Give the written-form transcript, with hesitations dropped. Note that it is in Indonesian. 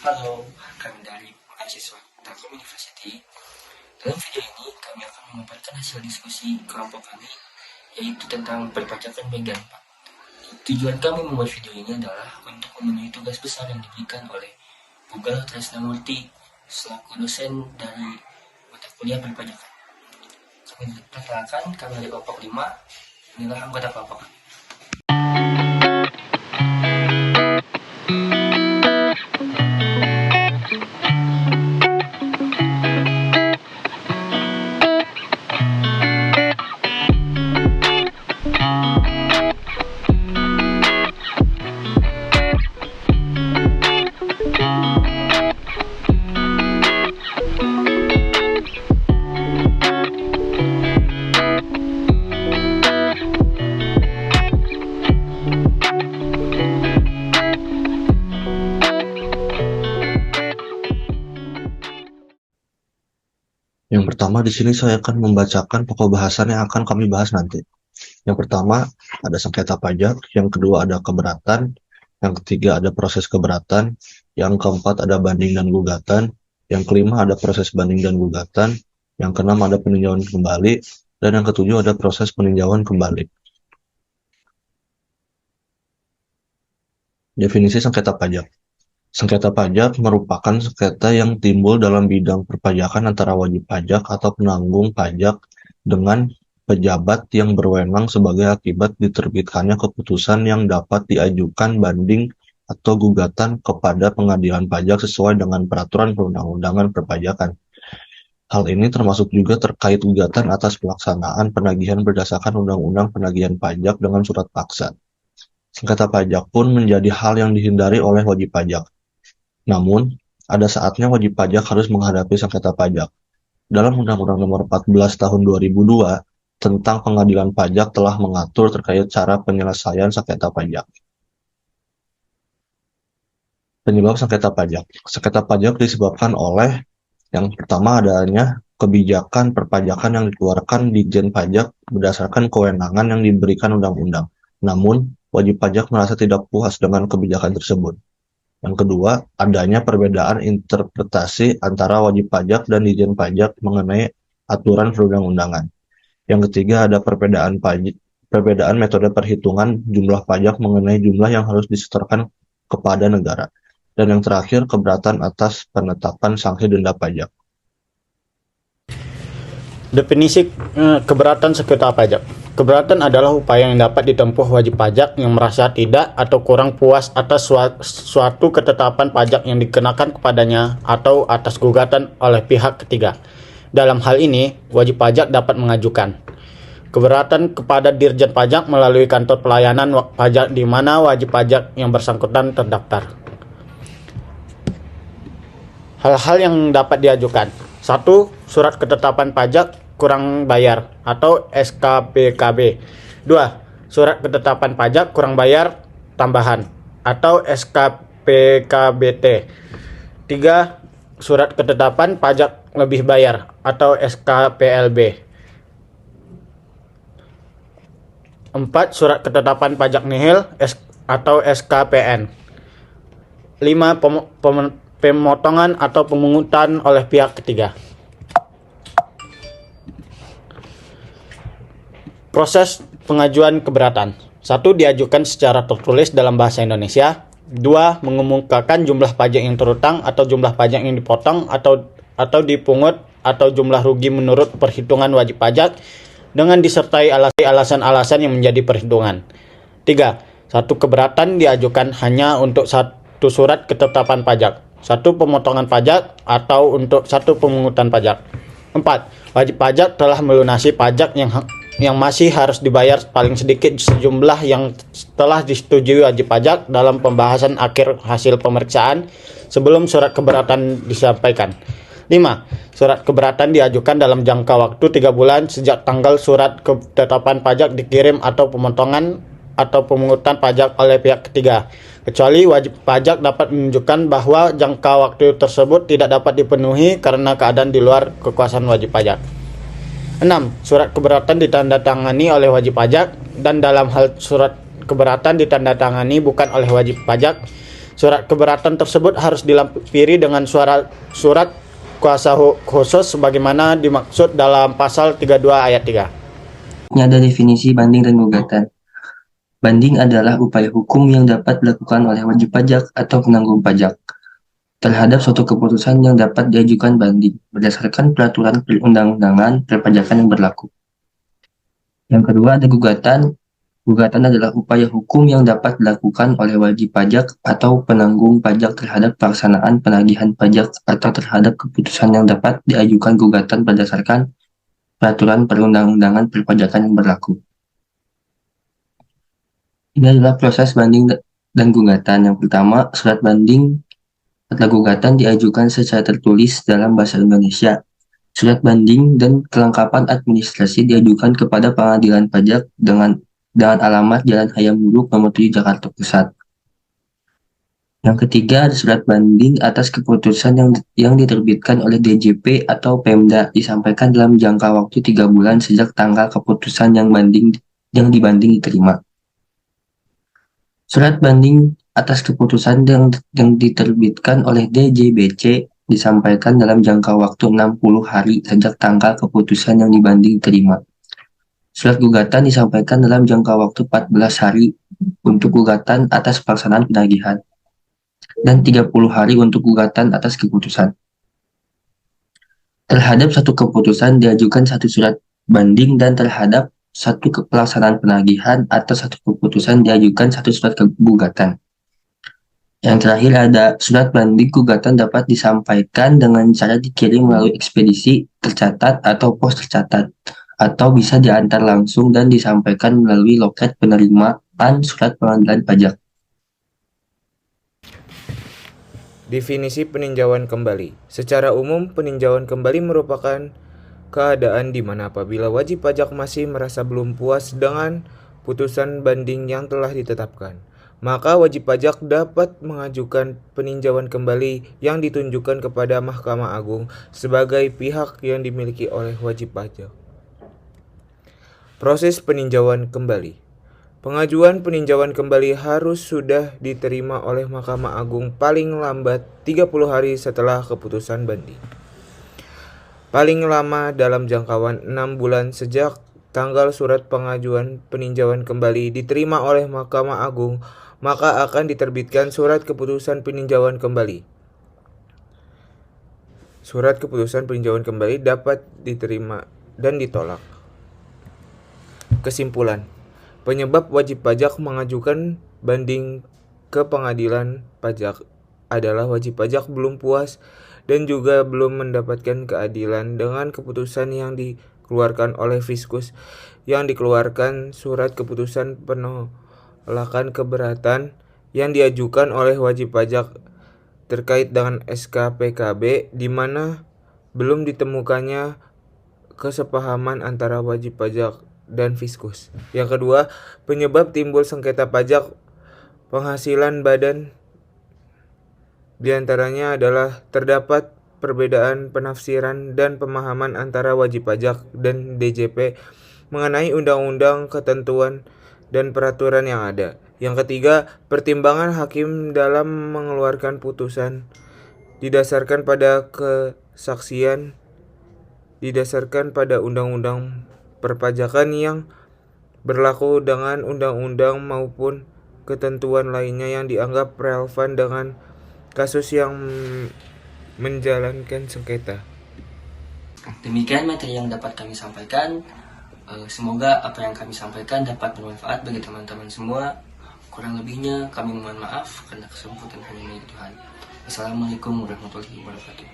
Halo, kami dari mahasiswa Telkom University. Dalam video ini, kami akan memaparkan hasil diskusi kelompok kami, yaitu tentang perpajakan bagian 4. Tujuan kami membuat video ini adalah untuk memenuhi tugas besar yang diberikan oleh Pugal Tresnamurti selaku dosen dari mata kuliah perpajakan. Kami perkenalkan, kami dari kelompok 5. Inilah anggota kelompok kami. Yang pertama di sini saya akan membacakan pokok bahasan yang akan kami bahas nanti. Yang pertama ada sengketa pajak, yang kedua ada keberatan, yang ketiga ada proses keberatan, yang keempat ada banding dan gugatan, yang kelima ada proses banding dan gugatan, yang keenam ada peninjauan kembali, dan yang ketujuh ada proses peninjauan kembali. Definisi sengketa pajak. Sengketa pajak merupakan sengketa yang timbul dalam bidang perpajakan antara wajib pajak atau penanggung pajak dengan pejabat yang berwenang sebagai akibat diterbitkannya keputusan yang dapat diajukan banding atau gugatan kepada pengadilan pajak sesuai dengan peraturan perundang-undangan perpajakan. Hal ini termasuk juga terkait gugatan atas pelaksanaan penagihan berdasarkan Undang-Undang Penagihan Pajak dengan surat paksa. Sengketa pajak pun menjadi hal yang dihindari oleh wajib pajak. Namun, ada saatnya wajib pajak harus menghadapi sengketa pajak. Dalam Undang-Undang Nomor 14 Tahun 2002 tentang Pengadilan Pajak telah mengatur terkait cara penyelesaian sengketa pajak. Penyebab sengketa pajak. Sengketa pajak disebabkan oleh yang pertama adanya kebijakan perpajakan yang dikeluarkan Ditjen Pajak berdasarkan kewenangan yang diberikan undang-undang. Namun, wajib pajak merasa tidak puas dengan kebijakan tersebut. Yang kedua, adanya perbedaan interpretasi antara wajib pajak dan Ditjen Pajak mengenai aturan perundang-undangan. Yang ketiga, ada perbedaan metode perhitungan jumlah pajak mengenai jumlah yang harus disetorkan kepada negara. Dan yang terakhir, keberatan atas penetapan sanksi denda pajak. Definisi keberatan sengketa pajak. Keberatan adalah upaya yang dapat ditempuh wajib pajak yang merasa tidak atau kurang puas atas suatu ketetapan pajak yang dikenakan kepadanya atau atas gugatan oleh pihak ketiga. Dalam hal ini, wajib pajak dapat mengajukan keberatan kepada Dirjen Pajak melalui kantor pelayanan pajak di mana wajib pajak yang bersangkutan terdaftar. Hal-hal yang dapat diajukan. 1. Surat ketetapan pajak kurang bayar atau SKPKB. 2. Surat ketetapan pajak kurang bayar tambahan atau SKPKBT. 3. Surat ketetapan pajak lebih bayar atau SKPLB. 4. Surat ketetapan pajak nihil atau SKPN. 5. Pemotongan atau pemungutan oleh pihak ketiga. Proses pengajuan keberatan. 1. Diajukan secara tertulis dalam bahasa Indonesia. 2. Mengemukakan jumlah pajak yang terutang atau jumlah pajak yang dipotong atau dipungut atau jumlah rugi menurut perhitungan wajib pajak dengan disertai alasan-alasan yang menjadi perhitungan. 3. Satu keberatan diajukan hanya untuk satu surat ketetapan pajak, satu pemotongan pajak atau untuk satu pemungutan pajak. 4. Wajib pajak telah melunasi pajak yang masih harus dibayar paling sedikit sejumlah yang telah disetujui wajib pajak dalam pembahasan akhir hasil pemeriksaan sebelum surat keberatan disampaikan. 5. Surat keberatan diajukan dalam jangka waktu 3 bulan sejak tanggal surat ketetapan pajak dikirim atau pemotongan atau pemungutan pajak oleh pihak ketiga, kecuali wajib pajak dapat menunjukkan bahwa jangka waktu tersebut tidak dapat dipenuhi karena keadaan di luar kekuasaan wajib pajak. 6. Surat keberatan ditandatangani oleh wajib pajak dan dalam hal surat keberatan ditandatangani bukan oleh wajib pajak Surat keberatan tersebut harus dilampiri dengan surat kuasa khusus sebagaimana dimaksud dalam pasal 32 ayat 3. Ini ada definisi banding dan gugatan. Banding adalah upaya hukum yang dapat dilakukan oleh wajib pajak atau penanggung pajak terhadap suatu keputusan yang dapat diajukan banding berdasarkan peraturan perundang-undangan perpajakan yang berlaku. Yang kedua ada gugatan. Gugatan adalah upaya hukum yang dapat dilakukan oleh wajib pajak atau penanggung pajak terhadap pelaksanaan penagihan pajak atau terhadap keputusan yang dapat diajukan gugatan berdasarkan peraturan perundang-undangan perpajakan yang berlaku. Ini adalah proses banding dan gugatan. Yang pertama, surat banding atau gugatan diajukan secara tertulis dalam bahasa Indonesia. Surat banding dan kelengkapan administrasi diajukan kepada pengadilan pajak dengan alamat Jalan Hayam Wuruk nomor 7 Jakarta Pusat. Yang ketiga, ada surat banding atas keputusan yang diterbitkan oleh DJP atau Pemda disampaikan dalam jangka waktu 3 bulan sejak tanggal keputusan yang dibanding diterima. Surat banding atas keputusan yang diterbitkan oleh DJBC disampaikan dalam jangka waktu 60 hari sejak tanggal keputusan yang dibanding diterima. Surat gugatan disampaikan dalam jangka waktu 14 hari untuk gugatan atas pelaksanaan penagihan dan 30 hari untuk gugatan atas keputusan. Terhadap satu keputusan diajukan satu surat banding dan terhadap satu pelaksanaan penagihan atau satu keputusan diajukan satu surat gugatan. Yang terakhir ada surat banding gugatan dapat disampaikan dengan cara dikirim melalui ekspedisi tercatat atau pos tercatat, atau bisa diantar langsung dan disampaikan melalui loket penerimaan surat pengadilan pajak. Definisi peninjauan kembali. Secara umum, peninjauan kembali merupakan keadaan di mana apabila wajib pajak masih merasa belum puas dengan putusan banding yang telah ditetapkan, maka wajib pajak dapat mengajukan peninjauan kembali yang ditunjukkan kepada Mahkamah Agung sebagai pihak yang dimiliki oleh wajib pajak. Proses peninjauan kembali. Pengajuan peninjauan kembali harus sudah diterima oleh Mahkamah Agung paling lambat 30 hari setelah keputusan banding. Paling lama dalam jangkauan 6 bulan sejak tanggal surat pengajuan peninjauan kembali diterima oleh Mahkamah Agung, maka akan diterbitkan surat keputusan peninjauan kembali. Surat keputusan peninjauan kembali dapat diterima dan ditolak. Kesimpulan, penyebab wajib pajak mengajukan banding ke pengadilan pajak adalah wajib pajak belum puas dan juga belum mendapatkan keadilan dengan keputusan yang dikeluarkan oleh Fiskus, yang dikeluarkan surat keputusan penolakan keberatan yang diajukan oleh wajib pajak terkait dengan SK PKB, di mana belum ditemukannya kesepahaman antara wajib pajak dan Fiskus. Yang kedua, penyebab timbul sengketa pajak penghasilan badan di antaranya adalah terdapat perbedaan penafsiran dan pemahaman antara wajib pajak dan DJP mengenai undang-undang, ketentuan, dan peraturan yang ada. Yang ketiga, pertimbangan hakim dalam mengeluarkan putusan didasarkan pada kesaksian, didasarkan pada undang-undang perpajakan yang berlaku dengan undang-undang maupun ketentuan lainnya yang dianggap relevan dengan kasus yang menjalankan sengketa. Demikian materi yang dapat kami sampaikan. Semoga apa yang kami sampaikan dapat bermanfaat bagi teman-teman semua. Kurang lebihnya kami mohon maaf karena kesempatan hanya milik Tuhan. Assalamualaikum warahmatullahi wabarakatuh.